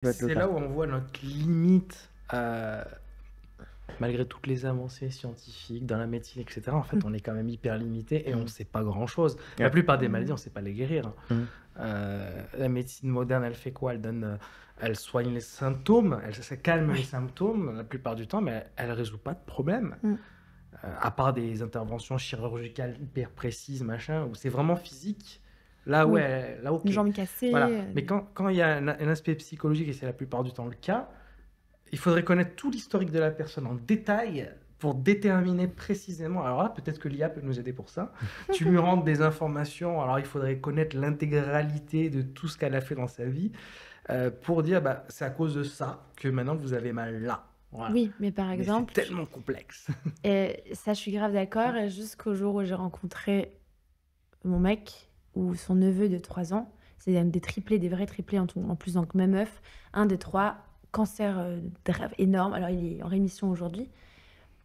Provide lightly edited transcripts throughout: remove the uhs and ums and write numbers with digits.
doit être le C'est cas. là où on voit notre limite, malgré toutes les avancées scientifiques dans la médecine, et cetera. En fait, Mmh. on est quand même hyper limité et on Mmh. sait pas grand-chose. La Ouais. plupart des maladies, Mmh. on sait pas les guérir, hein. Mmh. La médecine moderne, elle fait quoi? Elle donne, elle soigne les symptômes, elle calme les Ouais. symptômes la plupart du temps, mais elle résout pas de problème. Mmh. À part des interventions chirurgicales hyper précises, machin, où c'est vraiment physique. Là, Oui. ouais, là, Une ok. jambe cassée, Voilà. Mais quand il y a un aspect psychologique, et c'est la plupart du temps le cas, il faudrait connaître tout l'historique de la personne en détail pour déterminer précisément. Alors là, peut-être que l'IA peut nous aider pour ça. Tu lui rentres des informations, alors il faudrait connaître l'intégralité de tout ce qu'elle a fait dans sa vie pour dire, bah, c'est à cause de ça que maintenant vous avez mal là. Voilà. Oui, mais par Mais c'est exemple, tellement complexe. et ça, je suis grave d'accord. Et jusqu'au jour où j'ai rencontré mon mec ou son neveu de 3 ans, c'est des triplés, des vrais triplés en plus, donc même œuf, un des trois, cancer énorme. Alors, il est en rémission aujourd'hui.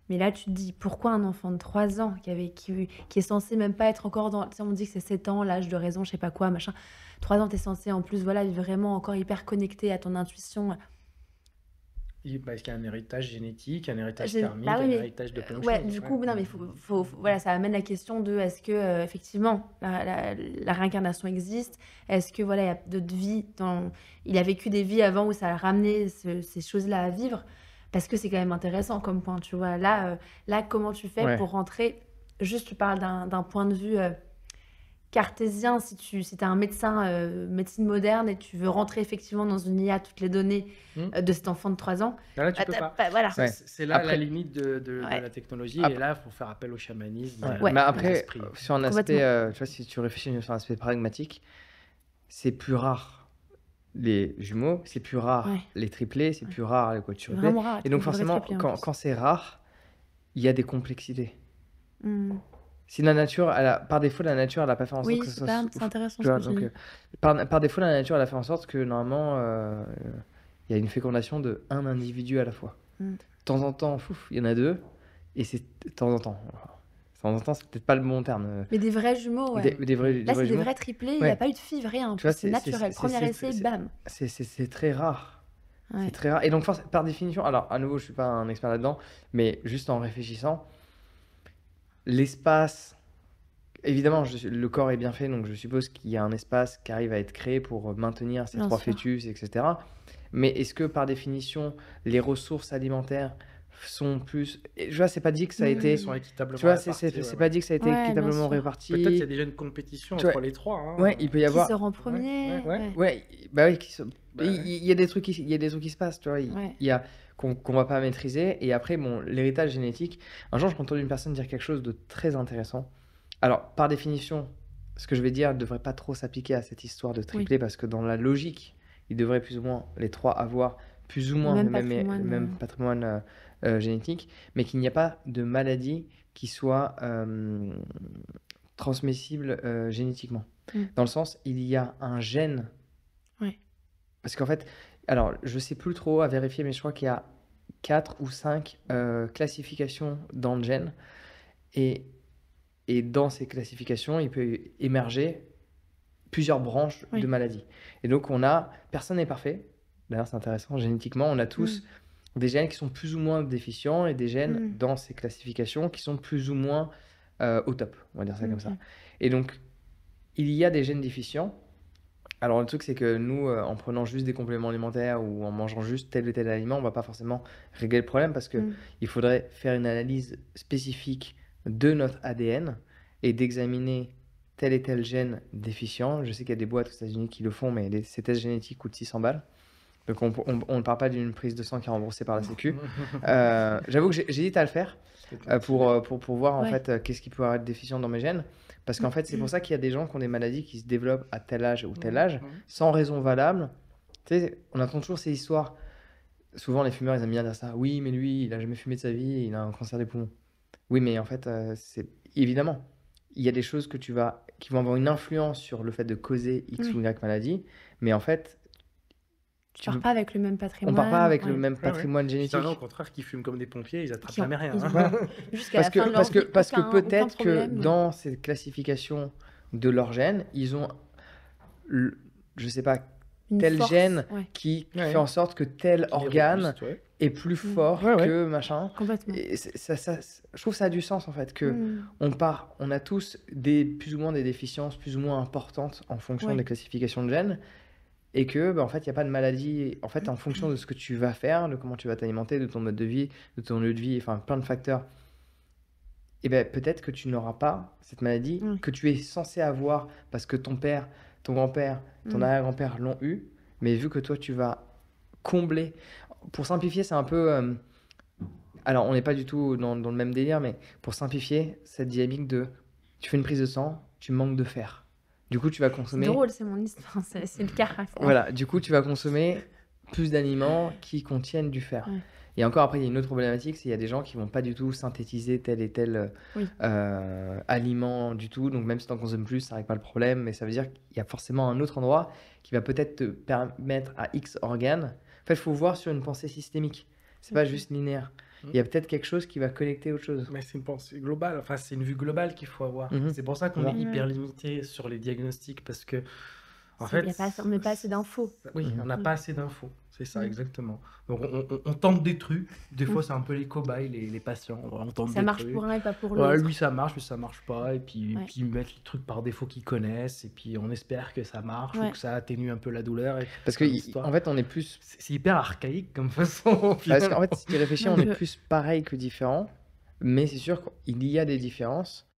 Mais là, tu te dis, pourquoi un enfant de 3 ans qui est censé même pas être encore dans... Tu sais, on dit que c'est 7 ans, l'âge de raison, je sais pas quoi, machin. 3 ans, tu es censé en plus, voilà, être vraiment encore hyper connecté à ton intuition. Parce qu'il y a un héritage génétique, un héritage J'ai- karmique, bah oui, un mais héritage de plein de ouais, choses. du Ouais. coup, non, mais voilà, ça amène la question de est-ce que effectivement la réincarnation existe? Est-ce que voilà, il y a d'autres vies il a vécu des vies avant où ça a ramené ces choses-là à vivre? Parce que c'est quand même intéressant comme point, tu vois. Là, comment tu fais Ouais. pour rentrer? Juste, tu parles d'un point de vue cartésien. Si t'es un médecin, médecine moderne, et tu veux rentrer effectivement dans une IA toutes les données de cet enfant de 3 ans, Là, tu bah, peux t'as pas. voilà. Ouais. C'est là la Après- limite de Ouais. la technologie. Après- Et là, il faut faire appel au chamanisme. Ouais. Ouais. Mais à après, l'esprit. sur un aspect, Complètement. tu vois, si tu réfléchis sur un aspect pragmatique, c'est plus rare les jumeaux, c'est plus rare Ouais. les triplés, c'est plus rare les C'est quadruplés. vraiment rare. Et donc être forcément, triplé en quand, plus. quand c'est rare, il y a des complexités. Hmm. Si la nature, par défaut, la nature, elle a pas fait en sorte Oui, que ce soit... c'est intéressant tu vois, ce que tu donc, dis. par défaut, la nature, elle a fait en sorte que normalement, il y a une fécondation de un individu à la fois. Mm. De temps en temps, il y en a deux, et c'est de temps en temps. De temps en temps, c'est peut-être pas le bon terme. Mais des vrais jumeaux, ouais. Des vrais, Là, c'est des jumeaux. vrais triplés, il n'y Ouais. a pas eu de FIV, rien. Tu vois, C'est naturel. Premier essai, bam. C'est très rare. Ouais. C'est très rare. Et donc, par définition, alors à nouveau, je suis pas un expert là-dedans, mais juste en réfléchissant, l'espace, évidemment, le corps est bien fait, donc je suppose qu'il y a un espace qui arrive à être créé pour maintenir ces Bien trois sûr. fœtus, etc. Mais est-ce que par définition, les ressources alimentaires sont plus. Et, je vois, c'est pas dit que ça a été. Ils sont équitablement Tu vois, répartis, c'est pas dit que ça a été Ouais, bien équitablement sûr. réparti. Peut-être qu'il y a déjà une compétition Tu entre vois, les trois. Hein. Ouais, il peut y Qui avoir. sort en premier? ouais. Ouais, bah oui, Bah il y a des trucs il y a des trucs qui se passent, tu vois. Ouais. Il y a qu'on va pas maîtriser. Et après, bon, l'héritage génétique. Un jour, j'ai entendu une personne dire quelque chose de très intéressant. Alors, par définition, ce que je vais dire ne devrait pas trop s'appliquer à cette histoire de triplé, parce que dans la logique, ils devraient plus ou moins, les trois, avoir plus ou moins Même le patrimoine, même patrimoine génétique, mais qu'il n'y a pas de maladie qui soit transmissible génétiquement. Mm. Dans le sens, il y a un gène. Ouais. Parce qu'en fait, alors je sais plus trop à vérifier, mais je crois qu'il y a 4 ou 5 classifications dans le gène. Et dans ces classifications, il peut émerger plusieurs branches Oui. de maladies. Et donc, personne n'est parfait. D'ailleurs, c'est intéressant, génétiquement, on a tous des gènes qui sont plus ou moins déficients et des gènes dans ces classifications qui sont plus ou moins au top, on va dire ça comme ça. Et donc, il y a des gènes déficients. Alors, le truc, c'est que nous, en prenant juste des compléments alimentaires ou en mangeant juste tel ou tel aliment, on va pas forcément régler le problème parce que il faudrait faire une analyse spécifique de notre ADN et d'examiner tel et tel gène déficient. Je sais qu'il y a des boîtes aux États-Unis qui le font, mais ces tests génétiques coûtent 600 balles. Donc on ne parle pas d'une prise de sang qui est remboursée par la Sécu. J'avoue que j'hésite à le faire pour voir en fait qu'est-ce qui peut être déficient dans mes gènes. Parce qu'en fait, c'est pour ça qu'il y a des gens qui ont des maladies qui se développent à tel âge ou tel âge, sans raison valable. Tu sais, on entend toujours ces histoires. Souvent, les fumeurs, ils aiment bien dire ça. Oui, mais lui, il n'a jamais fumé de sa vie et il a un cancer des poumons. Oui, mais en fait, c'est évidemment, il y a des choses qui vont avoir une influence sur le fait de causer X ou Y maladie, mais en fait, Tu pars pas avec le même on patrimoine. part pas avec le même patrimoine génétique. Certains, au contraire, qui fument comme des pompiers, ils attrapent jamais rien. Ils ont- Hein. Jusqu'à la fin de leur Parce vie, que aucun peut-être que problème. dans ces classifications de leurs gènes, ils ont, je sais pas, Une tel force, gène ouais, qui Ouais. fait en sorte que tel Qui les organe rebooste, ouais. est plus fort Ouais, ouais. que machin. complètement. Et je trouve que ça a du sens en fait, que Mm. on a tous plus ou moins des déficiences plus ou moins importantes en fonction Ouais. des classifications de gènes, et que en fait il n'y a pas de maladie. En fait, en fonction de ce que tu vas faire, de comment tu vas t'alimenter, de ton mode de vie, de ton lieu de vie, enfin plein de facteurs, et ben peut-être que tu n'auras pas cette maladie Ouais. que tu es censé avoir parce que ton père, ton grand-père, ton Mm. arrière-grand-père l'ont eu, mais vu que toi tu vas combler. Pour simplifier, c'est un peu. Alors, on n'est pas du tout dans le même délire, mais pour simplifier, cette dynamique de tu fais une prise de sang, tu manques de fer. Du coup, tu vas C'est consommer. drôle, c'est mon histoire, c'est le caractère. Voilà, du coup, tu vas consommer plus d'aliments qui contiennent du fer. Ouais. Et encore après, il y a une autre problématique, c'est qu'il y a des gens qui vont pas du tout synthétiser tel et tel Oui. aliment du tout. Donc même si tu en consommes plus, ça règle pas le problème. Mais ça veut dire qu'il y a forcément un autre endroit qui va peut-être te permettre à X organes. En fait, il faut voir sur une pensée systémique. C'est pas Ok. juste linéaire. Mhm. Il y a peut-être quelque chose qui va connecter autre chose. Mais c'est une pensée globale, enfin c'est une vue globale qu'il faut avoir. Mhm. C'est pour ça qu'on Voilà. est hyper Ouais. limité sur les diagnostics parce que en C'est- fait, y a pas- on met pas assez d'infos. Oui, Mhm. on n'a pas assez d'infos. C'est ça, Mhm. exactement. Donc on tente des trucs. Des fois, c'est un peu les cobayes, les patients. On tente Ça des marche trucs. pour un et pas pour Ouais, l'autre. lui ça marche, lui ça marche pas. Et puis, Ouais. puis ils mettent les trucs par défaut qu'ils connaissent. Et puis on espère que ça marche ou Ouais. que ça atténue un peu la douleur. Et Parce que, fin d'histoire. en fait, on est plus. C'est hyper archaïque comme façon. Parce qu'en finalement. fait, si tu réfléchis, Un on est peu. plus pareil que différent. Mais c'est sûr qu'il y a des différences.